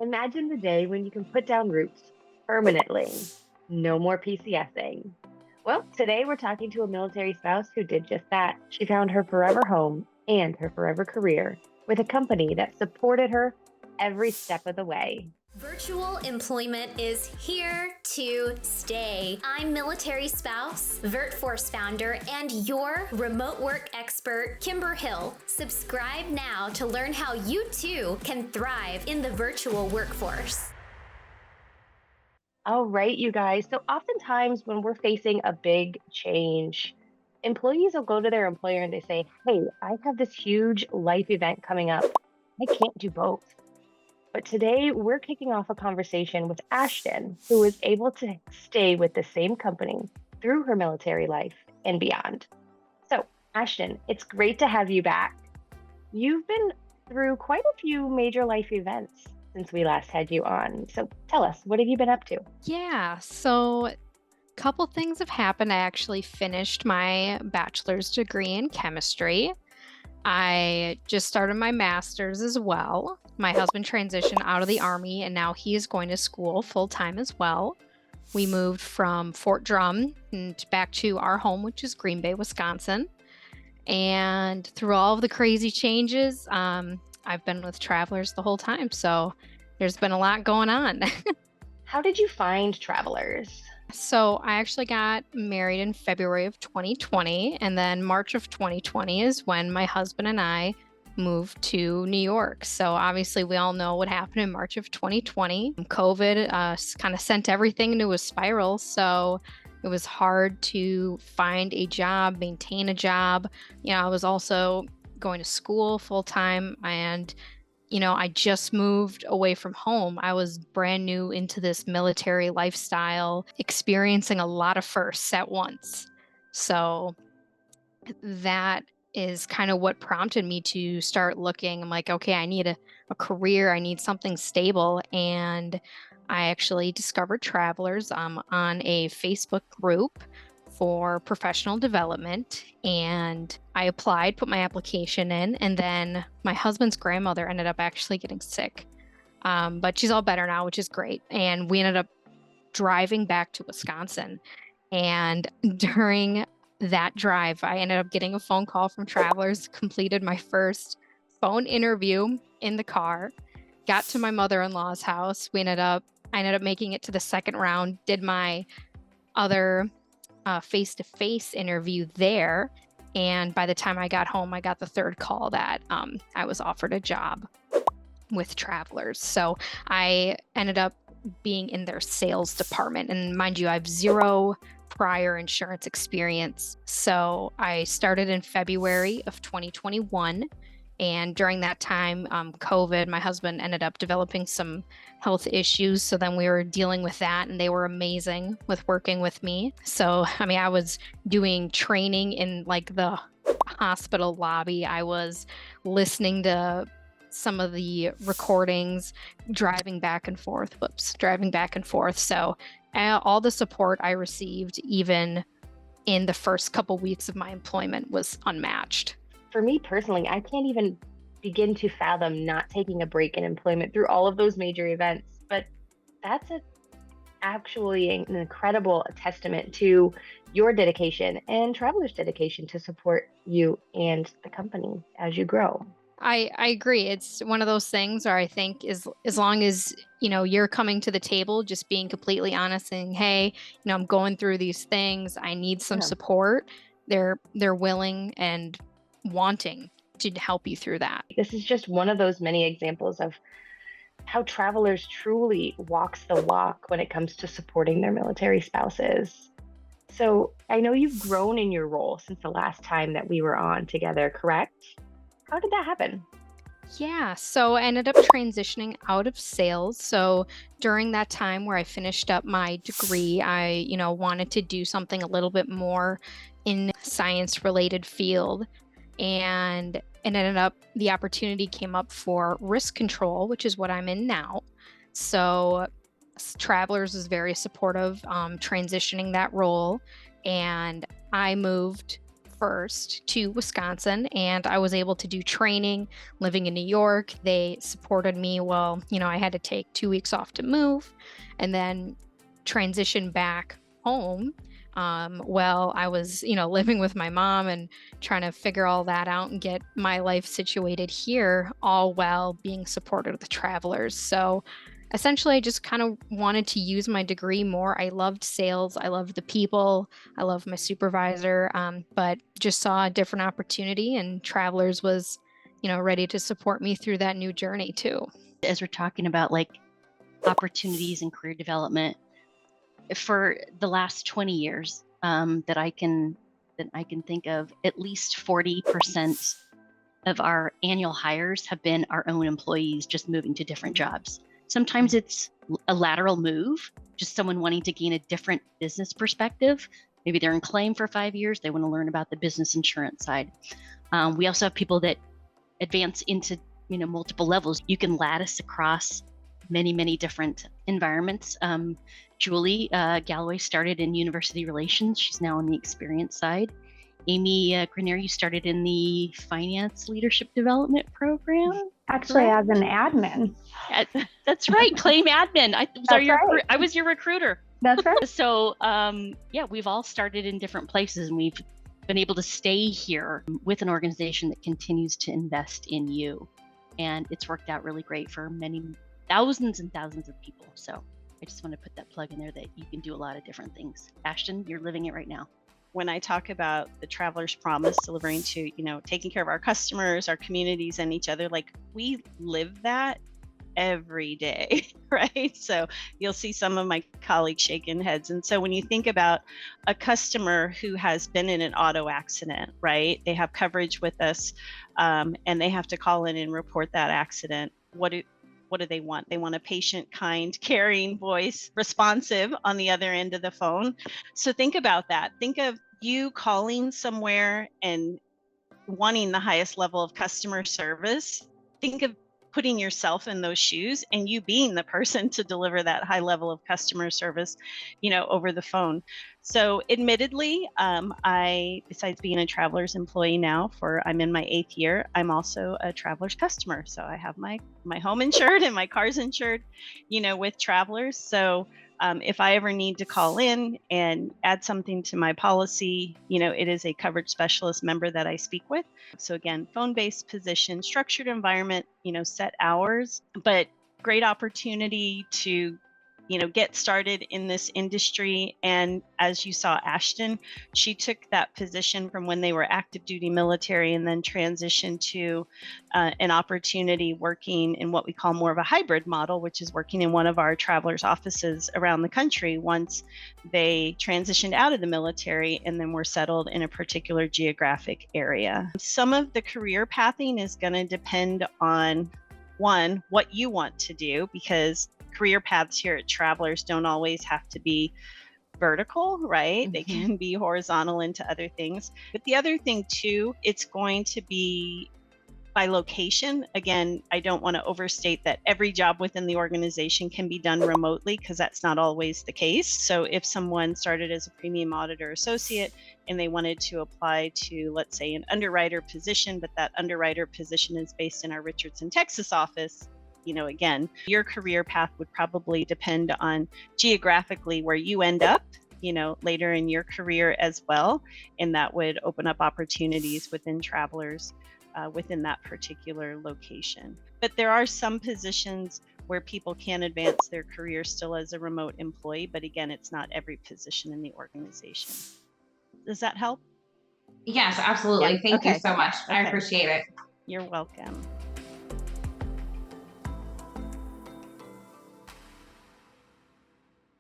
Imagine the day when you can put down roots permanently. No more PCSing. Well, today we're talking to a military spouse who did just that. She found her forever home and her forever career with a company that supported her every step of the way. Virtual employment is here to stay. I'm military spouse, VirtForce founder, and your remote work expert, Kimber Hill. Subscribe now to learn how you too can thrive in the virtual workforce. All right, you guys. So, oftentimes when we're facing a big change, employees will go to their employer and they say, "Hey, I have this huge life event coming up. I can't do both." But today we're kicking off a conversation with Ashton, who was able to stay with the same company through her military life and beyond. So, Ashton, it's great to have you back. You've been through quite a few major life events since we last had you on. So, tell us, what have you been up to? So couple things have happened. I actually finished my bachelor's degree in chemistry. I just started my master's as well. My husband transitioned out of the army and now he is going to school full time as well. We moved from Fort Drum and back to our home, which is Green Bay, Wisconsin. And through all of the crazy changes, I've been with Travelers the whole time. So there's been a lot going on. How did you find travelers? So I actually got married in February of 2020, and then March of 2020 is when my husband and I moved to New York. So obviously we all know what happened in March of 2020. COVID kind of sent everything into a spiral. So it was hard to find a job, maintain a job. I was also going to school full time, and I just moved away from home. I was brand new into this military lifestyle, experiencing a lot of firsts at once. So that is kind of what prompted me to start looking. I'm like, okay, I need a career, I need something stable. And I actually discovered Travelers on a Facebook group for professional development, and I applied, put my application in, and then my husband's grandmother ended up actually getting sick. But she's all better now, which is great. And we ended up driving back to Wisconsin. And during that drive, I ended up getting a phone call from Travelers, completed my first phone interview in the car, got to my mother-in-law's house. I ended up making it to the second round, did my other face-to-face interview there. And by the time I got home, I got the third call that I was offered a job with Travelers. So I ended up being in their sales department. And mind you, I have zero prior insurance experience. So I started in February of 2021. And during that time, COVID, my husband ended up developing some health issues. So then we were dealing with that, and they were amazing with working with me. So, I was doing training in like the hospital lobby. I was listening to some of the recordings, driving back and forth. So all the support I received, even in the first couple weeks of my employment, was unmatched. For me personally, I can't even begin to fathom not taking a break in employment through all of those major events. But that's actually an incredible testament to your dedication and Traveler's dedication to support you and the company as you grow. I agree. It's one of those things where I think as long as, you're coming to the table, just being completely honest, saying, hey, I'm going through these things, I need some Yeah. support. They're willing and wanting to help you through that. This is just one of those many examples of how Travelers truly walks the walk when it comes to supporting their military spouses. So I know you've grown in your role since the last time that we were on together, correct? How did that happen? Yeah, so I ended up transitioning out of sales. So during that time where I finished up my degree, I, wanted to do something a little bit more in science related field. And it ended up, the opportunity came up for risk control, which is what I'm in now. So Travelers was very supportive, transitioning that role. And I moved 1st to Wisconsin, and I was able to do training living in New York. They supported me while, I had to take 2 weeks off to move and then transition back home. While I was, living with my mom and trying to figure all that out and get my life situated here, all while being supported with travelers. So essentially, I just kind of wanted to use my degree more. I loved sales, I loved the people, I loved my supervisor, but just saw a different opportunity, and Travelers was, ready to support me through that new journey too. As we're talking about like opportunities and career development, for the last 20 years, that I can think of, at least 40% of our annual hires have been our own employees just moving to different jobs. Sometimes it's a lateral move, just someone wanting to gain a different business perspective. Maybe they're in claim for 5 years. They want to learn about the business insurance side. We also have people that advance into, multiple levels. You can lattice across many, many different environments. Julie Galloway started in university relations. She's now on the experience side. Amy Grenier, you started in the finance leadership development program. Actually, as an admin. That's right, claim admin. I was your recruiter. That's right. So we've all started in different places, and we've been able to stay here with an organization that continues to invest in you. And it's worked out really great for many thousands and thousands of people. So I just want to put that plug in there that you can do a lot of different things. Ashton, you're living it right now. When I talk about the Traveler's Promise, delivering to, taking care of our customers, our communities, and each other, like we live that every day, right? So you'll see some of my colleagues shaking heads. And so when you think about a customer who has been in an auto accident, right? They have coverage with us, and they have to call in and report that accident. What do they want? They want a patient, kind, caring voice, responsive on the other end of the phone. So think about that. Think of you calling somewhere and wanting the highest level of customer service. Think of putting yourself in those shoes and you being the person to deliver that high level of customer service, over the phone. So admittedly, I, besides being a Travelers employee now I'm in my 8th year, I'm also a Travelers customer. So I have my home insured and my car's insured, with Travelers. So if I ever need to call in and add something to my policy, it is a coverage specialist member that I speak with. So again, phone-based position, structured environment, set hours, but great opportunity to, get started in this industry. And as you saw, Ashton, she took that position from when they were active duty military and then transitioned to an opportunity working in what we call more of a hybrid model, which is working in one of our Travelers offices around the country once they transitioned out of the military and then were settled in a particular geographic area. Some of the career pathing is going to depend on, one, what you want to do, because career paths here at Travelers don't always have to be vertical, right? Mm-hmm. They can be horizontal into other things. But the other thing too, it's going to be by location. Again, I don't want to overstate that every job within the organization can be done remotely, because that's not always the case. So if someone started as a premium auditor associate and they wanted to apply to, let's say, an underwriter position, but that underwriter position is based in our Richardson, Texas office, again, your career path would probably depend on geographically where you end up, later in your career as well. And that would open up opportunities within Travelers within that particular location. But there are some positions where people can advance their career still as a remote employee. But again, it's not every position in the organization. Does that help? Yes, absolutely. Yeah. Thank Okay. you so much. Okay. I appreciate it. You're welcome.